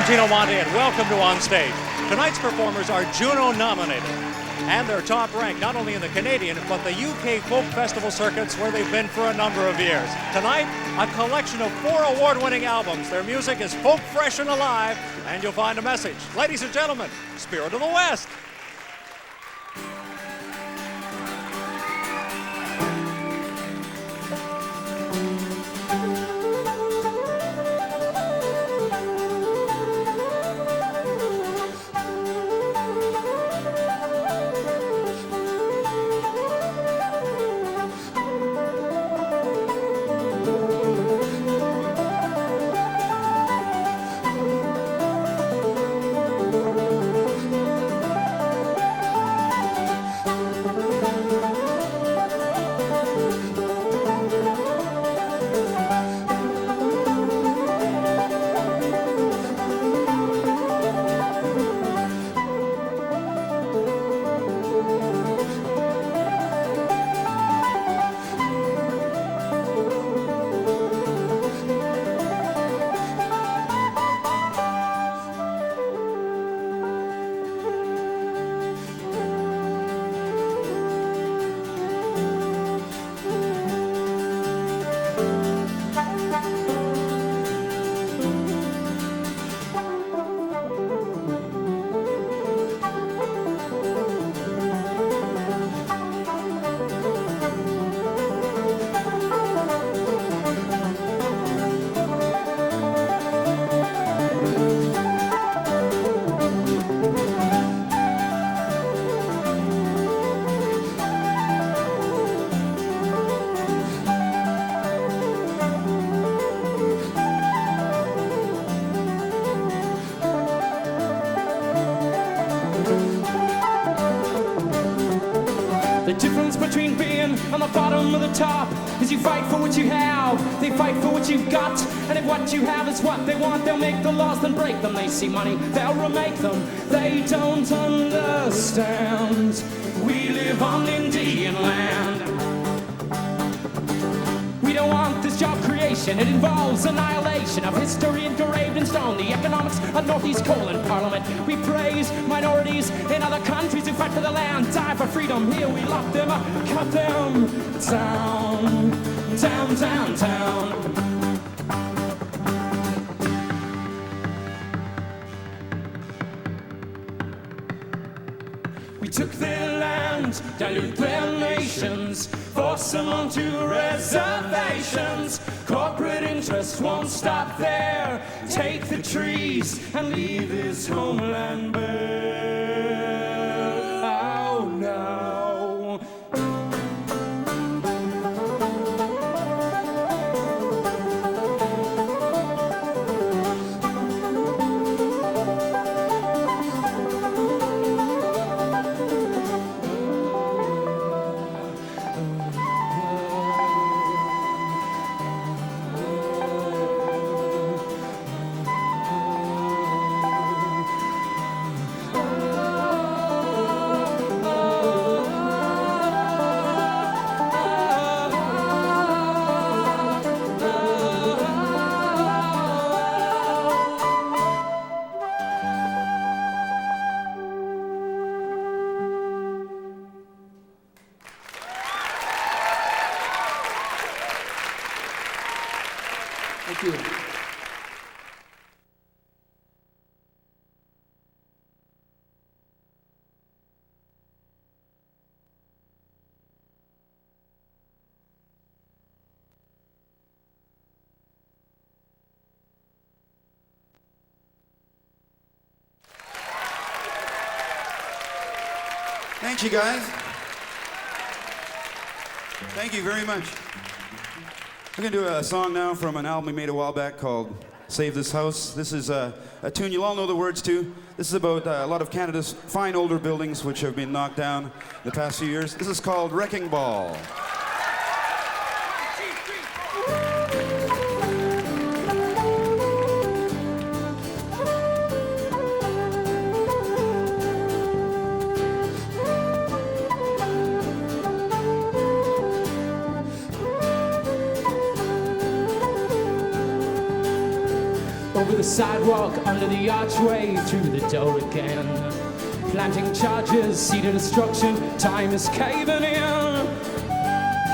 Gino Monte, and welcome to On Stage. Tonight's performers are Juno nominated, and they're top ranked not only in the Canadian but the UK folk festival circuits where they've been for a number of years. Tonight, a collection of 4 award-winning albums. Their music is folk fresh and alive, and you'll find a message. Ladies and gentlemen, Spirit of the West. Between being on the bottom or the top is you fight for what you have, they fight for what you've got, and if what you have is what they want, they'll make the laws then break them. They see money, they'll remake them. They don't understand. We live on Indian land. We don't want this job creation. It involves annihilation of history engraved in stone. The economics of Northeast coal in Parliament. We praise minorities in other countries who fight for the land, die for freedom. Here we lock them up, cut them down, down, down, down. We took their land, dilute their nations, force them onto reservations. Corporate interests won't stop there. Take the trees and leave this homeland bare. Oh no. Thank you. Thank you, guys. Thank you very much. We're going to do a song now from an album we made a while back called Save This House. This is a tune you'll all know the words to. This is about a lot of Canada's fine older buildings which have been knocked down in the past few years. This is called Wrecking Ball. Over the sidewalk, under the archway, through the door again. Planting charges, seed of destruction, time is caving in.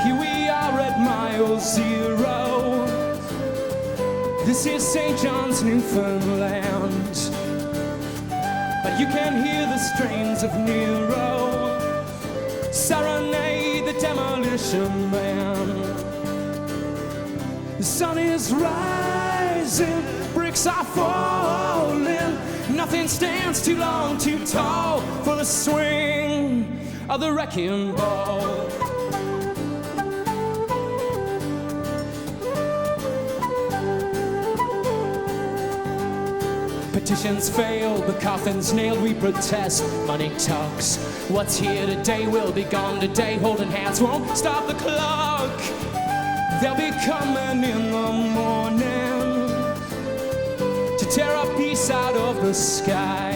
Here we are at mile 0. This is St. John's, Newfoundland. But you can hear the strains of Nero serenade the demolition man. The sun is rising, bricks are falling. Nothing stands too long, too tall for the swing of the wrecking ball. Petitions fail, the coffin's nailed, we protest. Money talks. What's here today will be gone today. Holding hands won't stop the clock. They'll be coming in the morning to tear a piece out of the sky.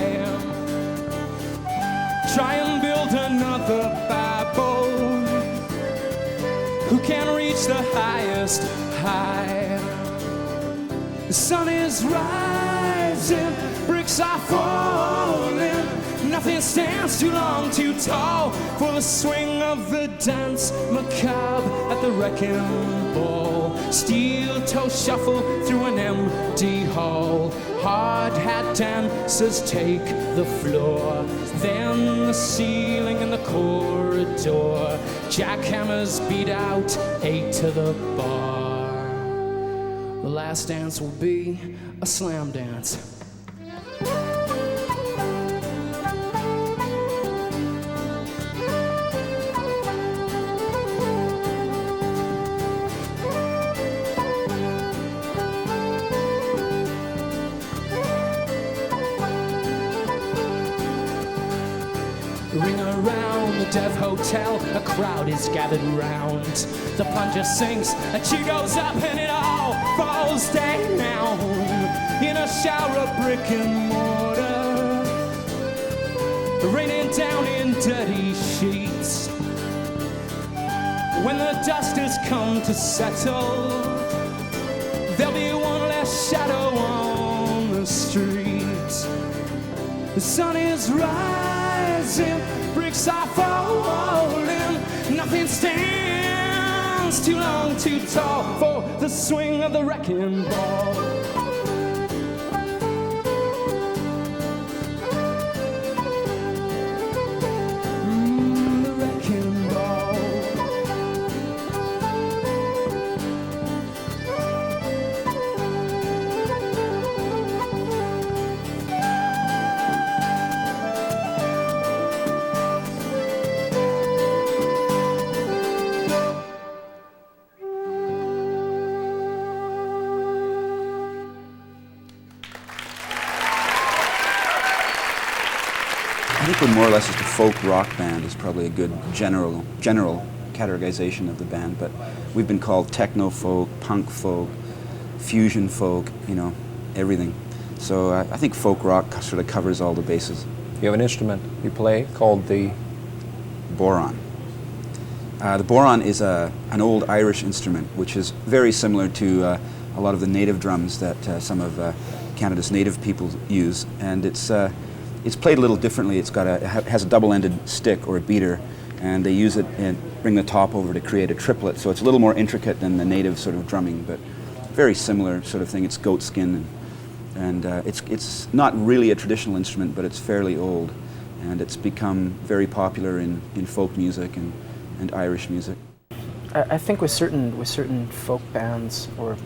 Try and build another Babel. Who can reach the highest high? The sun is rising, bricks are falling. Nothing stands too long, too tall for the swing of the dance macabre at the wrecking ball. Steel toe shuffle through an empty hall. Hard hat dancers take the floor, then the ceiling and the corridor. Jackhammers beat out 8 to the bar. The last dance will be a slam dance. Ring around the Dev Hotel, a crowd is gathered round. The plunger sinks, a cheer goes up, and it all falls down in a shower of brick and mortar, raining down in dirty sheets. When the dust has come to settle, there'll be one less shadow on the street. The sun is rising, bricks are falling. Nothing stands too long, too tall for the swing of the wrecking ball. The wrecking ball. I think we're more or less just a folk rock band is probably a good general categorization of the band, but we've been called techno folk, punk folk, fusion folk, you know, everything. So I think folk rock sort of covers all the bases. You have an instrument you play called the Boron. The boron is an old Irish instrument, which is very similar to a lot of the native drums that some of Canada's native people use, and it's played a little differently. It has a double-ended stick or a beater, and they use it and bring the top over to create a triplet. So it's a little more intricate than the native sort of drumming, but very similar sort of thing. It's goat skin, and it's not really a traditional instrument, but it's fairly old, and it's become very popular in folk music and Irish music. I think with certain folk bands or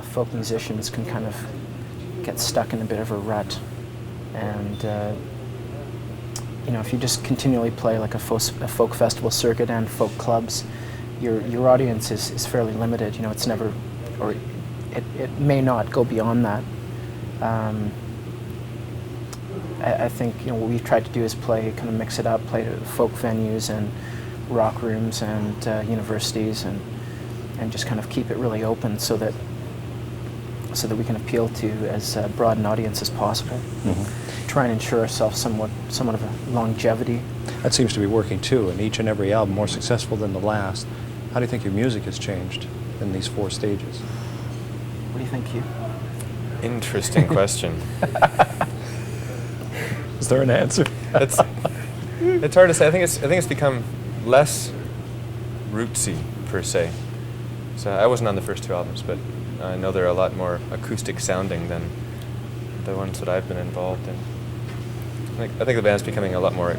folk musicians can kind of get stuck in a bit of a rut, and you know, if you just continually play like a folk festival circuit and folk clubs, your audience is fairly limited. You know, it's never, or it may not go beyond that. I think, you know, what we've tried to do is kind of mix it up, play to folk venues and rock rooms and universities, and just kind of keep it really open so that we can appeal to as broad an audience as possible. Mm-hmm. Try and ensure ourselves somewhat of a longevity. That seems to be working too, and each and every album more successful than the last. How do you think your music has changed in these 4 stages? What do you think, Hugh? Interesting question. Is there an answer? It's hard to say. I think it's become less rootsy per se. So I wasn't on the first 2 albums, but I know they're a lot more acoustic sounding than the ones that I've been involved in. I think the band's becoming a lot more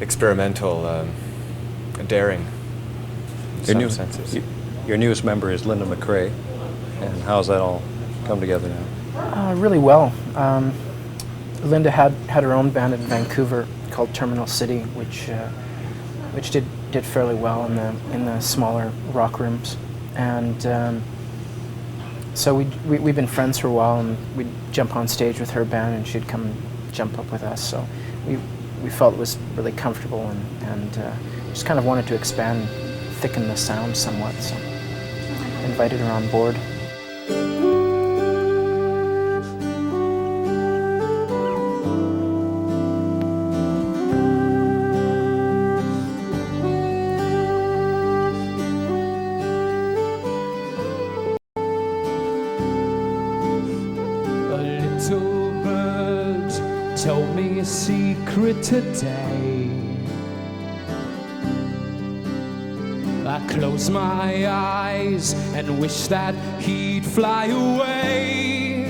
experimental, daring. In some senses. Your newest member is Linda McRae, and how's that all come together now? Really well. Linda had her own band in Vancouver called Terminal City, which did fairly well in the smaller rock rooms, and so we've been friends for a while, and we'd jump on stage with her band, and she'd come and jump up with us. So we felt it was really comfortable, and just kind of wanted to expand, thicken the sound somewhat. So invited her on board. Told me a secret today. I close my eyes and wish that he'd fly away.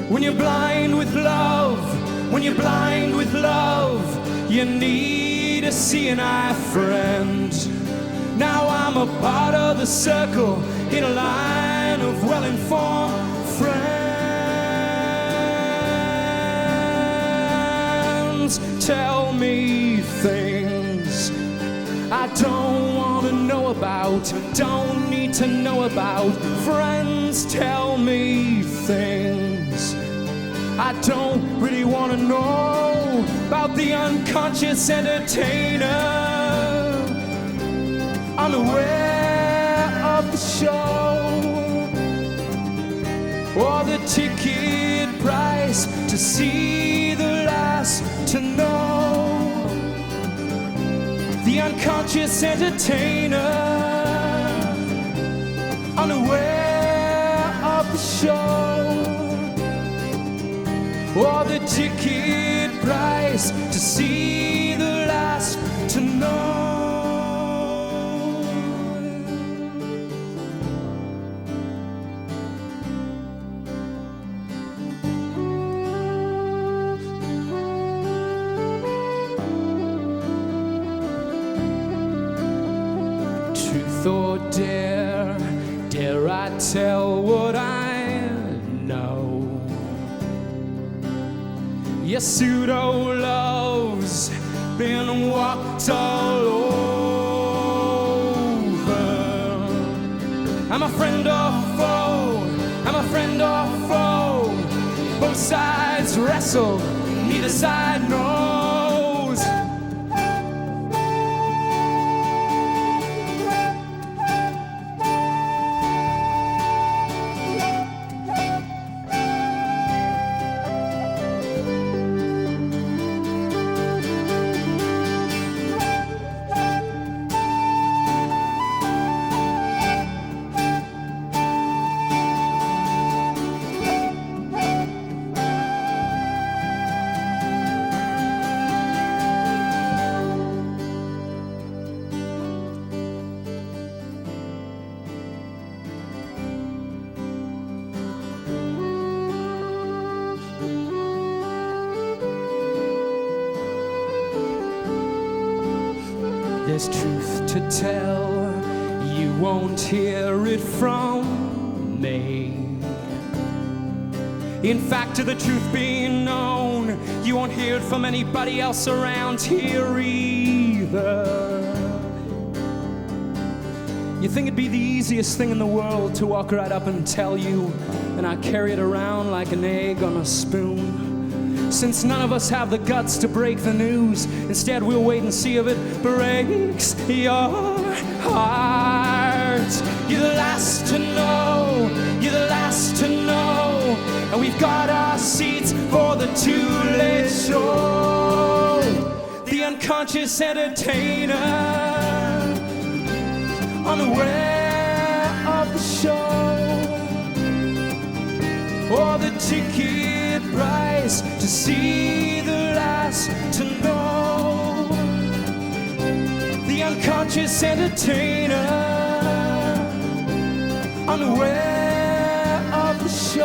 When you're blind with love, when you're blind with love, you need a seeing eye friend. Now I'm a part of the circle in a line of well-informed friends. Tell me things I don't want to know about, don't need to know about. Friends, tell me things I don't really want to know about. The unconscious entertainer, unaware of the show, or the ticket price to see the last to know. The unconscious entertainer, unaware of the show, or the ticket price to see the last to know. Or dare I tell what I know? Your pseudo love's been walked all over. I'm a friend or foe, I'm a friend or foe. Both sides wrestle, neither side knows. There's truth to tell, you won't hear it from me. In fact, to the truth being known, you won't hear it from anybody else around here either. You think it'd be the easiest thing in the world to walk right up and tell you, and I carry it around like an egg on a spoon. Since none of us have the guts to break the news, instead we'll wait and see if it breaks your heart. You're the last to know, you're the last to know, and we've got our seats for the too late show. The unconscious entertainer, unaware show, or the ticket price to see the last to know, the unconscious entertainer, unaware of the show,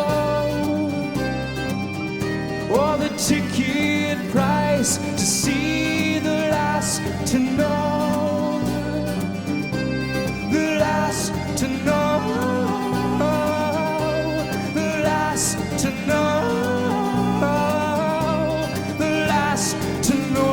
or the ticket price to see the last to know, the last to know, the last to know, the last to know.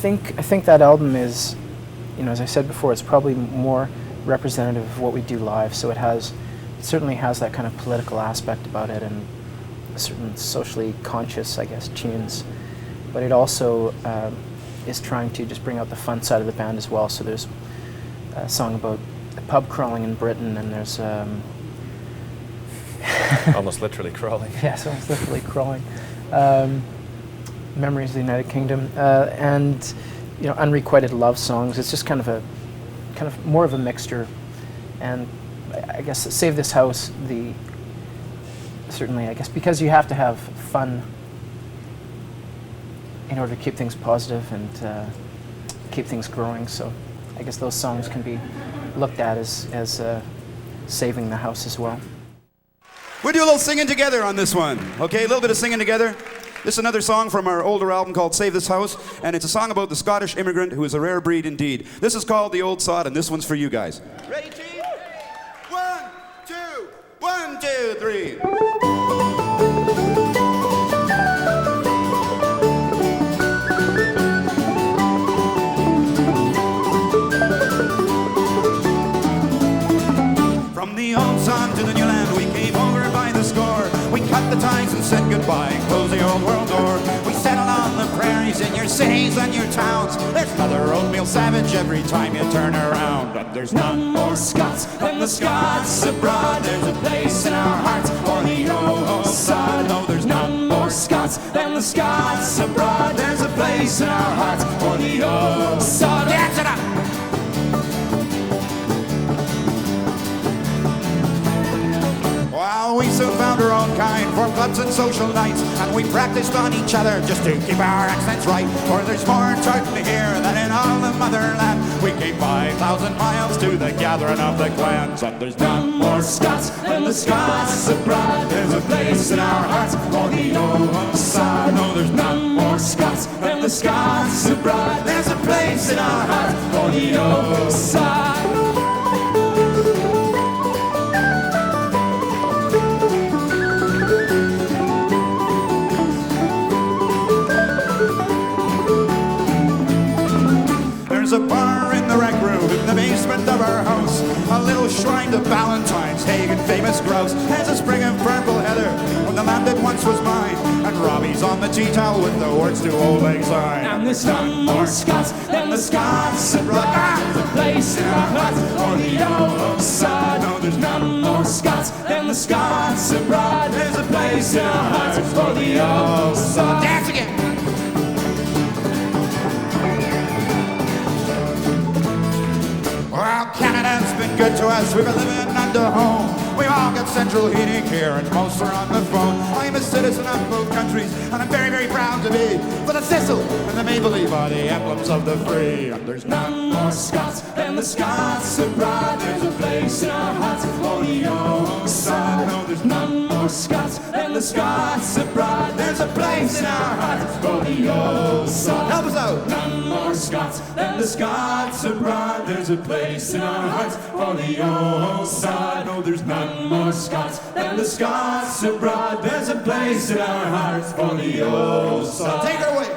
I think that album is, as I said before, it's probably more representative of what we do live. So it certainly has that kind of political aspect about it and certain socially conscious, I guess, tunes. But it also is trying to just bring out the fun side of the band as well. So there's a song about pub crawling in Britain, and there's almost literally crawling. Yes, almost literally crawling. Memories of the United Kingdom, and unrequited love songs. It's just kind of more of a mixture. And I guess Save This House, certainly I guess because you have to have fun in order to keep things positive and keep things growing. So I guess those songs can be looked at as saving the house as well. We'll do a little singing together on this one, okay? A little bit of singing together. This is another song from our older album called Save This House, and it's a song about the Scottish immigrant who is a rare breed indeed. This is called The Old Sod, and this one's for you guys. Ready, team? 1, 2, 1, 2, 3. From the old sod goodbye and close the old world door. We settle on the prairies in your cities and your towns. There's another oatmeal savage every time you turn around. And there's none more Scots than the Scots abroad. There's a place in our hearts for the old sod. No, there's none more Scots than the Scots abroad. There's a place in our hearts for the old sod. Dance it up! Well, we soon found our own kind, formed clubs and social nights, and we practiced on each other just to keep our accents right. For there's more tartan here than in all the motherland. We came 5,000 miles to the gathering of the clans, and there's none more Scots than the Scots abroad. There's a place in our hearts for the old sod. No, there's none more Scots than the Scots abroad. There's a place in our hearts for the old sod. There's a bar in the rec room in the basement of our house, a little shrine to Valentine's, Hagen famous grouse. There's a spring of purple heather from the land that once was mine, and Robbie's on the tea towel with the words to Old Lang Syne. And there's none more Scots than the Scots abroad. There's a place in our hearts for the old sod. No, there's none more Scots than the Scots abroad. There's a place in our hearts for the old sod. Dance again! Well, Canada's been good to us. We've been living under home. We've all got central heating here, and most are on the phone. I'm a citizen of both countries, and I'm very, very proud to be. For the thistle and the maple leaf are the emblems of the free. And there's none more Scots than the Scots abroad. There's a place in our hearts for the old sod. No, there's none more Scots than the Scots abroad. There's a place in our hearts for the old sod. Help us out! None more Scots than the Scots abroad. There's a place in our hearts for the old sod. No, there's none more Scots than the Scots abroad. There's a place in our hearts for the old sod. Take it away!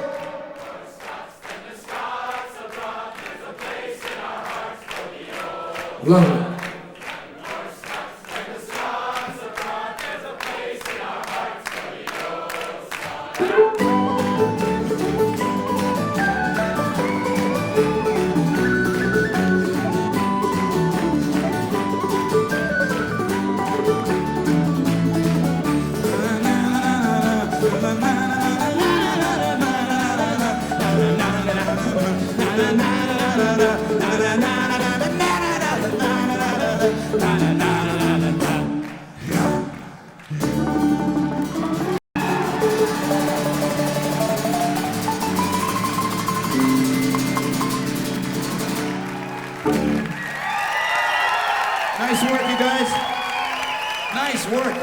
Love it. Nice work, you guys. Nice work.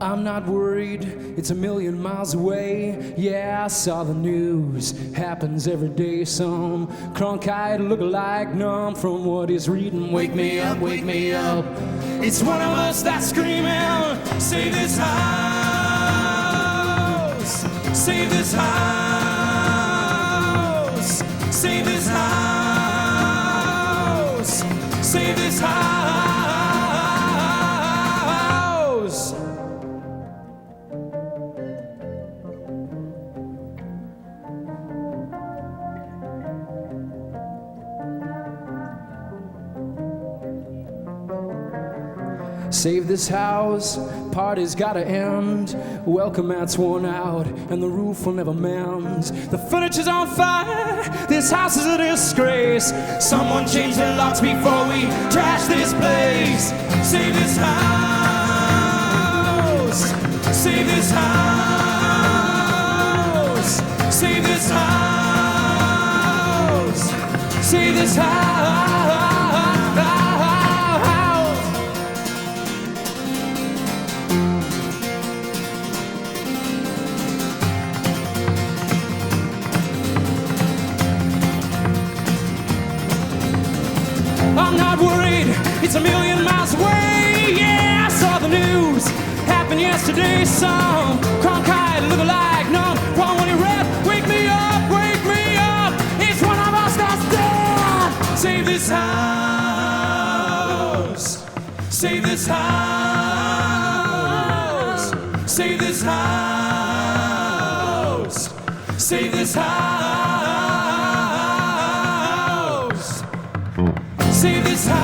I'm not worried, it's a million miles away. Yeah, I saw the news, happens every day. Some crunk-eyed look-alike numb from what he's reading. Wake me up, wake me up. It's one of us that's screaming, save this house, save this house, save this house, save this house. Save this house, party's gotta end. Welcome mat's worn out, and the roof will never mend. The furniture's on fire, this house is a disgrace. Someone change the locks before we trash this place. Save this house, save this house, save this house, save this house. I'm not worried, it's a million miles away. Yeah, I saw the news, happened yesterday. Some crunk-eyed look-alike numb from what he read. Wake me up, it's one of us that's dead. Save this house, save this house, save this house, save this house. Save this house.